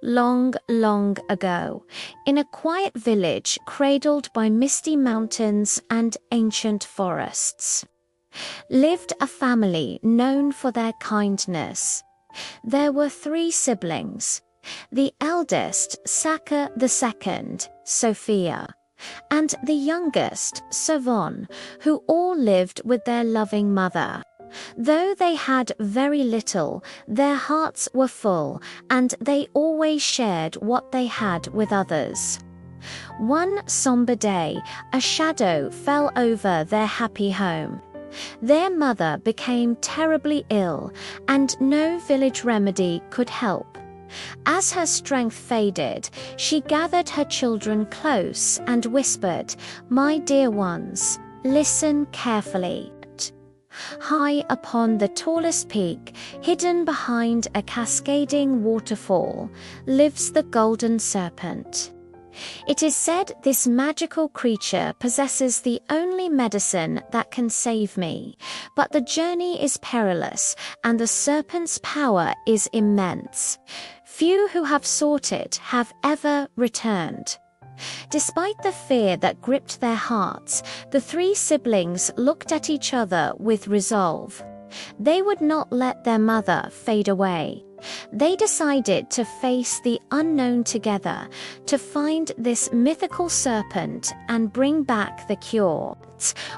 Long, long ago, in a quiet village cradled by misty mountains and ancient forests, lived a family known for their kindness. There were 3 siblings. The eldest, Saka II, Sophia, and the youngest, Savon, who all lived with their loving mother. Though they had very little, their hearts were full, and they always shared what they had with others. One somber day, a shadow fell over their happy home. Their mother became terribly ill, and no village remedy could help. As her strength faded, she gathered her children close and whispered, "My dear ones, listen carefully. High upon the tallest peak, hidden behind a cascading waterfall, lives the golden serpent. It is said this magical creature possesses the only medicine that can save me, but the journey is perilous and the serpent's power is immense. Few who have sought it have ever returned." Despite the fear that gripped their hearts, the 3 siblings looked at each other with resolve. They would not let their mother fade away. They decided to face the unknown together, to find this mythical serpent and bring back the cure.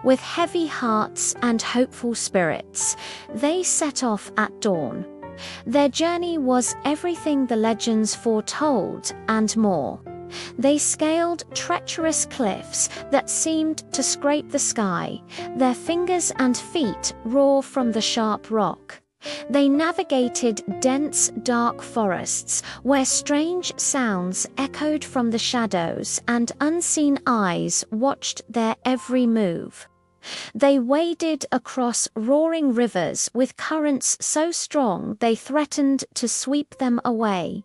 With heavy hearts and hopeful spirits, they set off at dawn. Their journey was everything the legends foretold and more. They scaled treacherous cliffs that seemed to scrape the sky, their fingers and feet raw from the sharp rock. They navigated dense, dark forests where strange sounds echoed from the shadows and unseen eyes watched their every move. They waded across roaring rivers with currents so strong they threatened to sweep them away.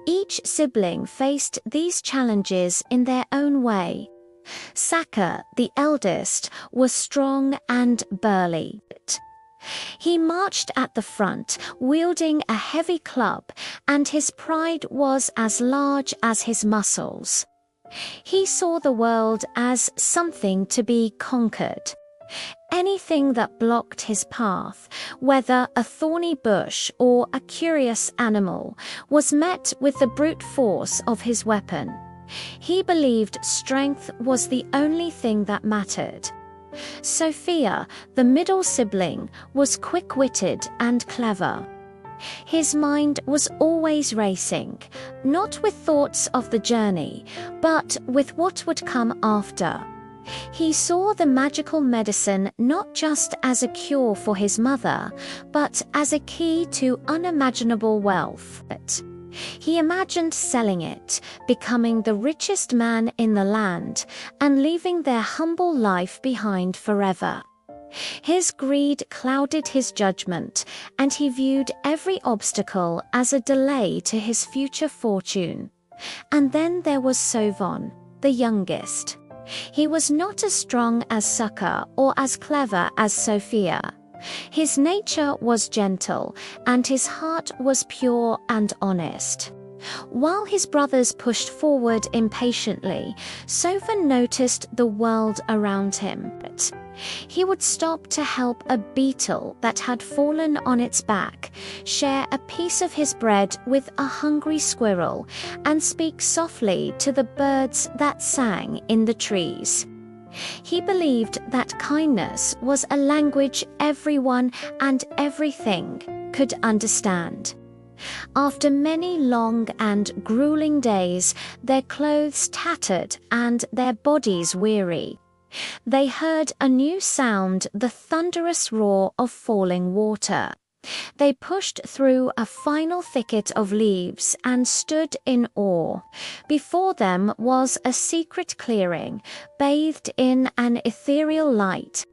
Each sibling faced these challenges in their own way. Saka, the eldest, was strong and burly. He marched at the front, wielding a heavy club, and his pride was as large as his muscles. He saw the world as something to be conquered. Anything that blocked his path, whether a thorny bush or a curious animal, was met with the brute force of his weapon. He believed strength was the only thing that mattered. Sophia, the middle sibling, was quick-witted and clever. His mind was always racing, not with thoughts of the journey, but with what would come after. He saw the magical medicine not just as a cure for his mother, but as a key to unimaginable wealth. He imagined selling it, becoming the richest man in the land, and leaving their humble life behind forever. His greed clouded his judgment, and he viewed every obstacle as a delay to his future fortune. And then there was Sovon, the youngest. He was not as strong as Saka or as clever as Sophia. His nature was gentle, and his heart was pure and honest. While his brothers pushed forward impatiently, Sovon noticed the world around him. He would stop to help a beetle that had fallen on its back, share a piece of his bread with a hungry squirrel, and speak softly to the birds that sang in the trees. He believed that kindness was a language everyone and everything could understand. After many long and grueling days, their clothes tattered and their bodies weary, they heard a new sound, the thunderous roar of falling water. They pushed through a final thicket of leaves and stood in awe. Before them was a secret clearing, bathed in an ethereal light.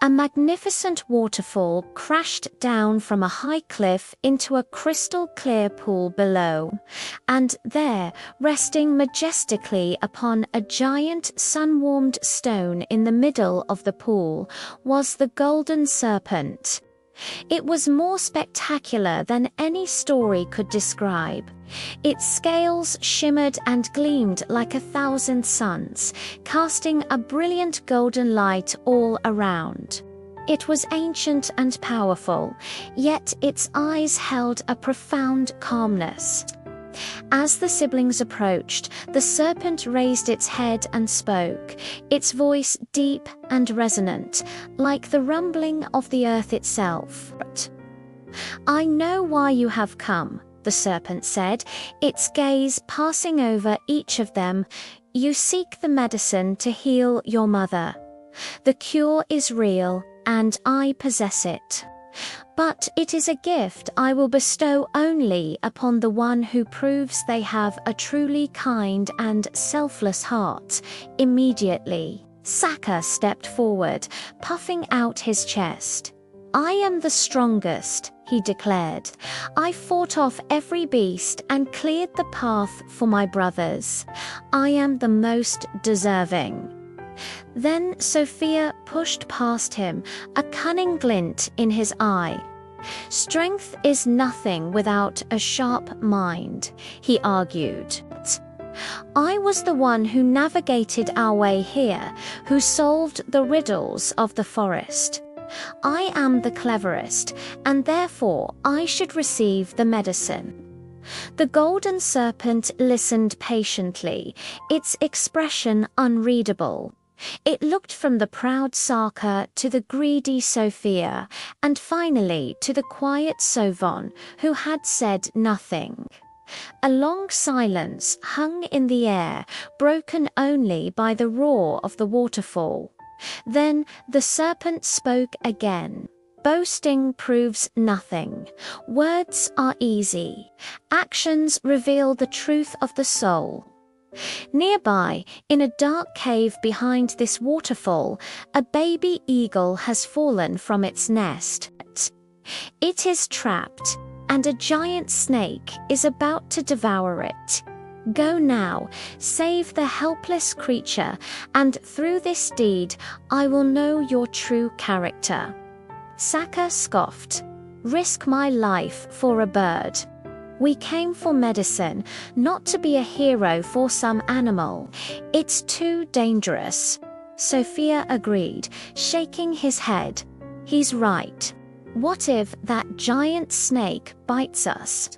A magnificent waterfall crashed down from a high cliff into a crystal-clear pool below, and there, resting majestically upon a giant sun-warmed stone in the middle of the pool, was the golden serpent. It was more spectacular than any story could describe. Its scales shimmered and gleamed like 1,000 suns, casting a brilliant golden light all around. It was ancient and powerful, yet its eyes held a profound calmness. As the siblings approached, the serpent raised its head and spoke, its voice deep and resonant, like the rumbling of the earth itself. "I know why you have come," the serpent said, its gaze passing over each of them. "You seek the medicine to heal your mother. The cure is real, and I possess it. But it is a gift I will bestow only upon the one who proves they have a truly kind and selfless heart." Immediately, Saka stepped forward, puffing out his chest. "I am the strongest," he declared. "I fought off every beast and cleared the path for my brothers. I am the most deserving." Then Sophia pushed past him, a cunning glint in his eye. "Strength is nothing without a sharp mind," he argued. "I was the one who navigated our way here, who solved the riddles of the forest. I am the cleverest, and therefore I should receive the medicine." The golden serpent listened patiently, its expression unreadable. It looked from the proud Saka to the greedy Sophia, and finally to the quiet Sovon, who had said nothing. A long silence hung in the air, broken only by the roar of the waterfall. Then the serpent spoke again. "Boasting proves nothing. Words are easy. Actions reveal the truth of the soul. Nearby, in a dark cave behind this waterfall, a baby eagle has fallen from its nest. It is trapped, and a giant snake is about to devour it. Go now, save the helpless creature, and through this deed I will know your true character." Saka scoffed. "Risk my life for a bird? We came for medicine, not to be a hero for some animal. It's too dangerous." Sophia agreed, shaking his head. "He's right. What if that giant snake bites us?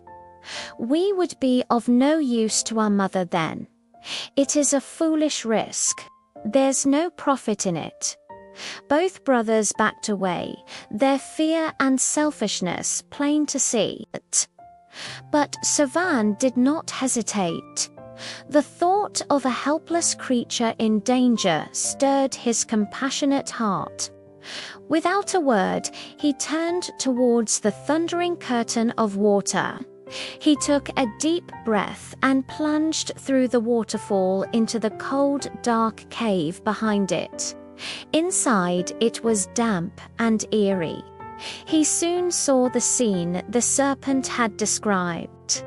We would be of no use to our mother then. It is a foolish risk. There's no profit in it." Both brothers backed away, their fear and selfishness plain to see. But Savan did not hesitate. The thought of a helpless creature in danger stirred his compassionate heart. Without a word, he turned towards the thundering curtain of water. He took a deep breath and plunged through the waterfall into the cold, dark cave behind it. Inside, it was damp and eerie. He soon saw the scene the serpent had described.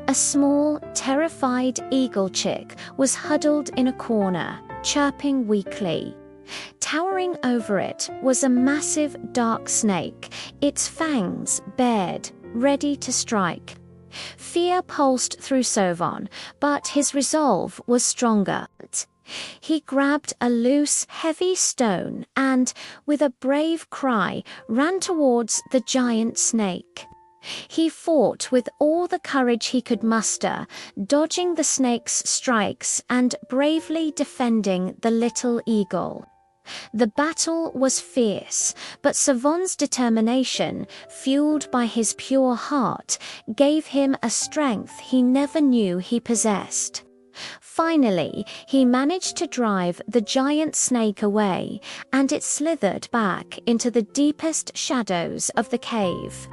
A small, terrified eagle chick was huddled in a corner, chirping weakly. Towering over it was a massive dark snake, its fangs bared, ready to strike. Fear pulsed through Sovon, but his resolve was stronger. He grabbed a loose, heavy stone and, with a brave cry, ran towards the giant snake. He fought with all the courage he could muster, dodging the snake's strikes and bravely defending the little eagle. The battle was fierce, but Savon's determination, fueled by his pure heart, gave him a strength he never knew he possessed. Finally, he managed to drive the giant snake away, and it slithered back into the deepest shadows of the cave.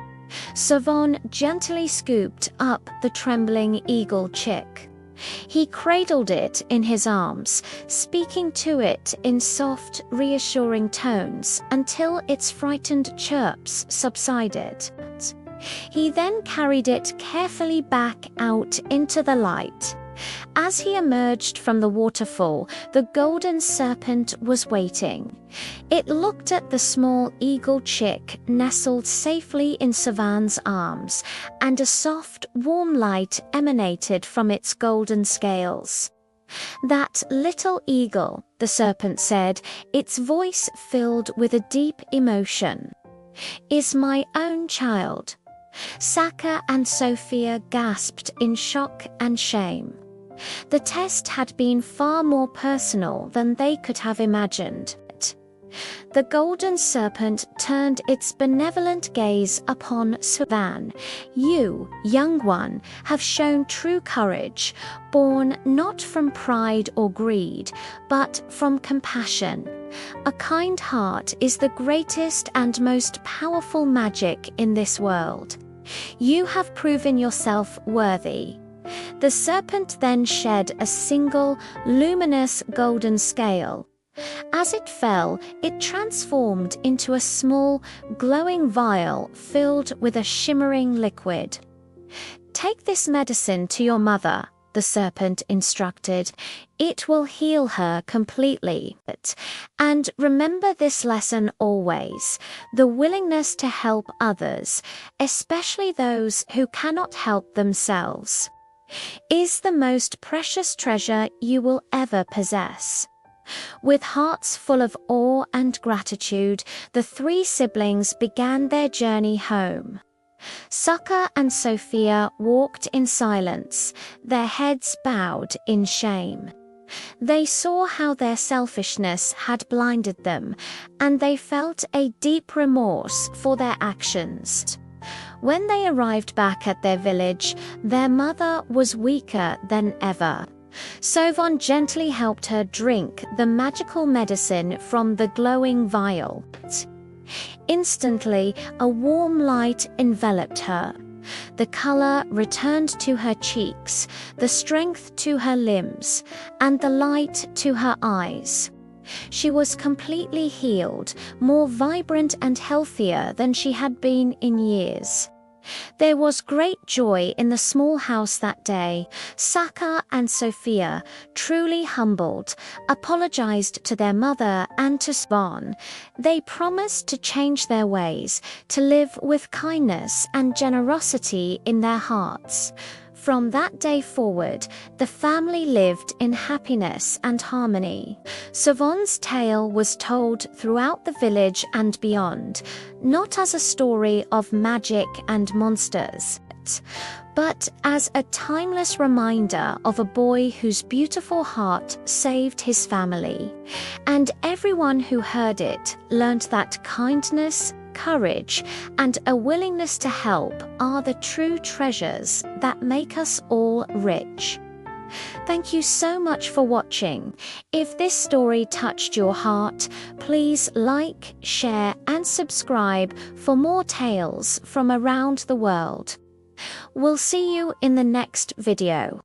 Savon gently scooped up the trembling eagle chick. He cradled it in his arms, speaking to it in soft, reassuring tones until its frightened chirps subsided. He then carried it carefully back out into the light. As he emerged from the waterfall, the golden serpent was waiting. It looked at the small eagle chick nestled safely in Savan's arms, and a soft, warm light emanated from its golden scales. "That little eagle," the serpent said, its voice filled with a deep emotion, "is my own child." Saka and Sophia gasped in shock and shame. The test had been far more personal than they could have imagined. The golden serpent turned its benevolent gaze upon Savan. "You, young one, have shown true courage, born not from pride or greed, but from compassion. A kind heart is the greatest and most powerful magic in this world. You have proven yourself worthy." The serpent then shed a single, luminous golden scale. As it fell, it transformed into a small, glowing vial filled with a shimmering liquid. "Take this medicine to your mother," the serpent instructed. "It will heal her completely. And remember this lesson always: the willingness to help others, especially those who cannot help themselves, is the most precious treasure you will ever possess." With hearts full of awe and gratitude, the three siblings began their journey home. Saka and Sophia walked in silence, their heads bowed in shame. They saw how their selfishness had blinded them, and they felt a deep remorse for their actions. When they arrived back at their village, their mother was weaker than ever. Sovan gently helped her drink the magical medicine from the glowing vial. Instantly, a warm light enveloped her. The color returned to her cheeks, the strength to her limbs, and the light to her eyes. She was completely healed, more vibrant and healthier than she had been in years. There was great joy in the small house that day. Saka and Sophia, truly humbled, apologized to their mother and to Svan. They promised to change their ways, to live with kindness and generosity in their hearts. From that day forward, the family lived in happiness and harmony. Savan's tale was told throughout the village and beyond, not as a story of magic and monsters, but as a timeless reminder of a boy whose beautiful heart saved his family. And everyone who heard it learned that kindness, courage, and a willingness to help are the true treasures that make us all rich. Thank you so much for watching. If this story touched your heart, please like, share, and subscribe for more tales from around the world. We'll see you in the next video.